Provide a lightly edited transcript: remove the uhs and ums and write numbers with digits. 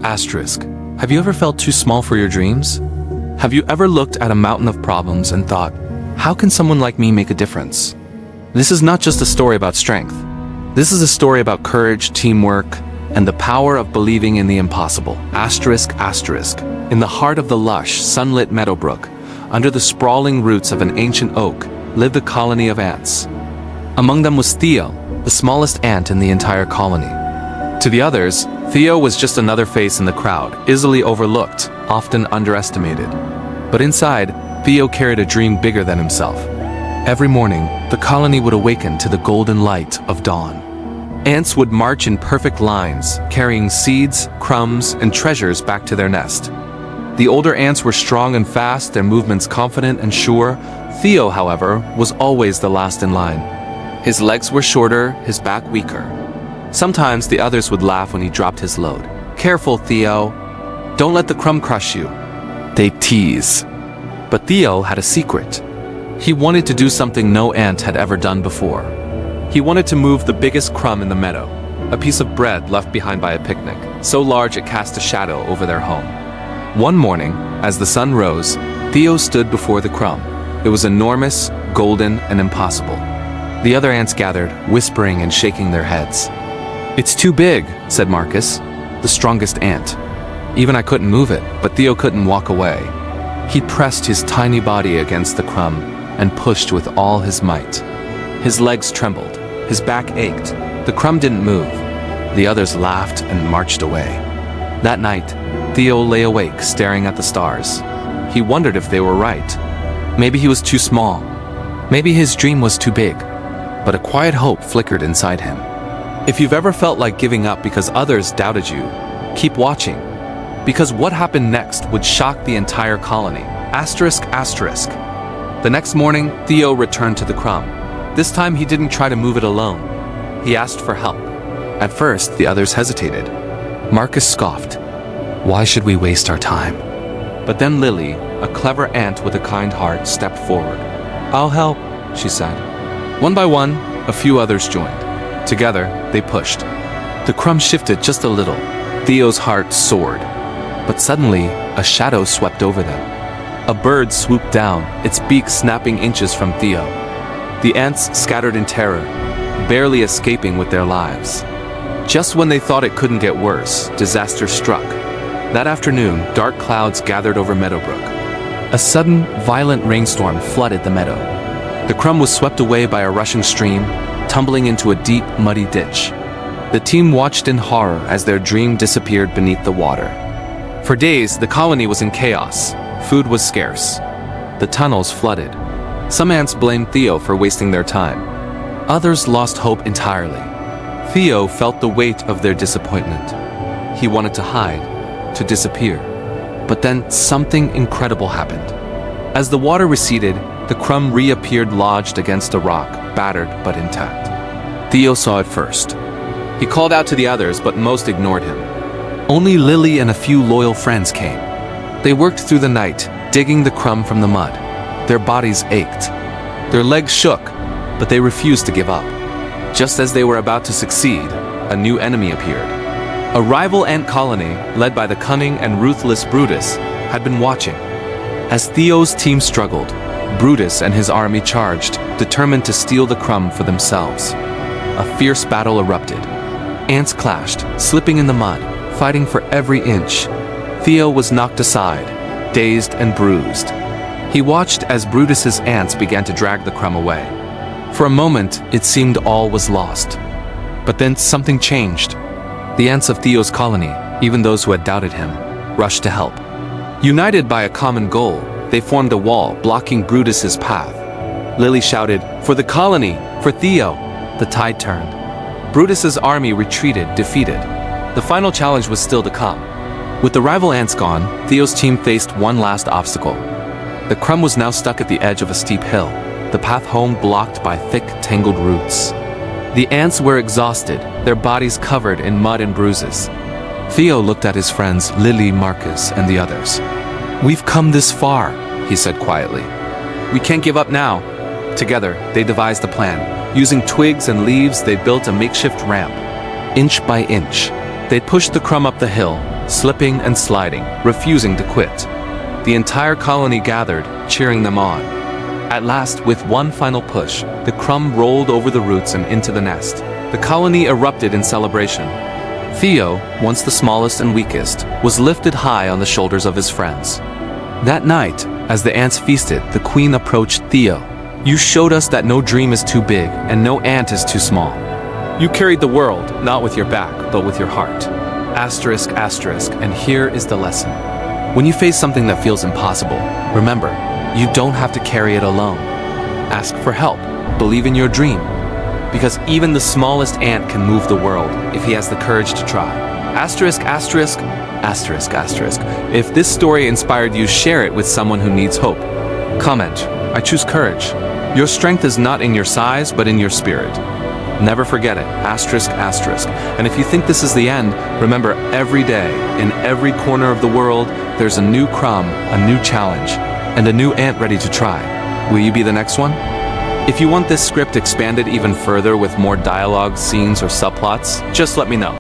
Asterisk. Have you ever felt too small for your dreams? Have you ever looked at a mountain of problems and thought, how can someone like me make a difference? This is not just a story about strength. This is a story about courage, teamwork, and the power of believing in the impossible. Asterisk. In the heart of the lush, sunlit meadowbrook, under the sprawling roots of an ancient oak, lived a colony of ants. Among them was Theo, the smallest ant in the entire colony. To the others, Theo was just another face in the crowd, easily overlooked, often underestimated. But inside, Theo carried a dream bigger than himself. Every morning, the colony would awaken to the golden light of dawn. Ants would march in perfect lines, carrying seeds, crumbs, and treasures back to their nest. The older ants were strong and fast, their movements confident and sure. Theo, however, was always the last in line. His legs were shorter, his back weaker. Sometimes the others would laugh when he dropped his load. "Careful, Theo. Don't let the crumb crush you," they'd tease. But Theo had a secret. He wanted to do something no ant had ever done before. He wanted to move the biggest crumb in the meadow, a piece of bread left behind by a picnic, so large it cast a shadow over their home. One morning, as the sun rose, Theo stood before the crumb. It was enormous, golden, and impossible. The other ants gathered, whispering and shaking their heads. "It's too big," said Marcus, the strongest ant. Even I couldn't move it, but Theo couldn't walk away. He pressed his tiny body against the crumb and pushed with all his might. His legs trembled, his back ached. The crumb didn't move. The others laughed and marched away. That night, Theo lay awake, staring at the stars. He wondered if they were right. Maybe he was too small. Maybe his dream was too big. But a quiet hope flickered inside him. If you've ever felt like giving up because others doubted you, keep watching. Because what happened next would shock the entire colony. Asterisk. The next morning, Theo returned to the crumb. This time he didn't try to move it alone. He asked for help. At first, the others hesitated. Marcus scoffed. "Why should we waste our time?" But then Lily, a clever ant with a kind heart, stepped forward. "I'll help," she said. One by one, a few others joined. Together, they pushed. The crumb shifted just a little. Theo's heart soared. But suddenly, a shadow swept over them. A bird swooped down, its beak snapping inches from Theo. The ants scattered in terror, barely escaping with their lives. Just when they thought it couldn't get worse, disaster struck. That afternoon, dark clouds gathered over Meadowbrook. A sudden, violent rainstorm flooded the meadow. The crumb was swept away by a rushing stream, tumbling into a deep, muddy ditch. The team watched in horror as their dream disappeared beneath the water. For days, the colony was in chaos. Food was scarce. The tunnels flooded. Some ants blamed Theo for wasting their time. Others lost hope entirely. Theo felt the weight of their disappointment. He wanted to hide, to disappear. But then something incredible happened. As the water receded, the crumb reappeared lodged against a rock, battered but intact. Theo saw it first. He called out to the others, but most ignored him. Only Lily and a few loyal friends came. They worked through the night, digging the crumb from the mud. Their bodies ached. Their legs shook, but they refused to give up. Just as they were about to succeed, a new enemy appeared. A rival ant colony, led by the cunning and ruthless Brutus, had been watching. As Theo's team struggled, Brutus and his army charged, determined to steal the crumb for themselves. A fierce battle erupted. Ants clashed, slipping in the mud, fighting for every inch. Theo was knocked aside, dazed and bruised. He watched as Brutus's ants began to drag the crumb away. For a moment, it seemed all was lost. But then something changed. The ants of Theo's colony, even those who had doubted him, rushed to help. United by a common goal, they formed a wall blocking Brutus's path. Lily shouted, "For the colony! For Theo!" The tide turned. Brutus's army retreated, defeated. The final challenge was still to come. With the rival ants gone, Theo's team faced one last obstacle. The crumb was now stuck at the edge of a steep hill. the path home blocked by thick, tangled roots. The ants were exhausted, their bodies covered in mud and bruises. Theo looked at his friends Lily, Marcus, and the others. "We've come this far," he said quietly. "We can't give up now." Together, they devised a plan. Using twigs and leaves, they built a makeshift ramp. Inch by inch, they pushed the crumb up the hill, slipping and sliding, refusing to quit. The entire colony gathered, cheering them on. At last, with one final push, the crumb rolled over the roots and into the nest. The colony erupted in celebration. Theo, once the smallest and weakest, was lifted high on the shoulders of his friends. That night, as the ants feasted, the queen approached Theo. "You showed us that no dream is too big and no ant is too small. You carried the world, not with your back, but with your heart." Asterisk, asterisk, and here is the lesson. When you face something that feels impossible, remember, you don't have to carry it alone. Ask for help. Believe in your dream. Because even the smallest ant can move the world if he has the courage to try. Asterisk, asterisk, asterisk, asterisk. If this story inspired you, share it with someone who needs hope. Comment, "I choose courage." Your strength is not in your size, but in your spirit. Never forget it. Asterisk, asterisk. And if you think this is the end, remember, every day, in every corner of the world, there's a new crumb, a new challenge, and a new ant ready to try. Will you be the next one? If you want this script expanded even further with more dialogue, scenes, or subplots, just let me know.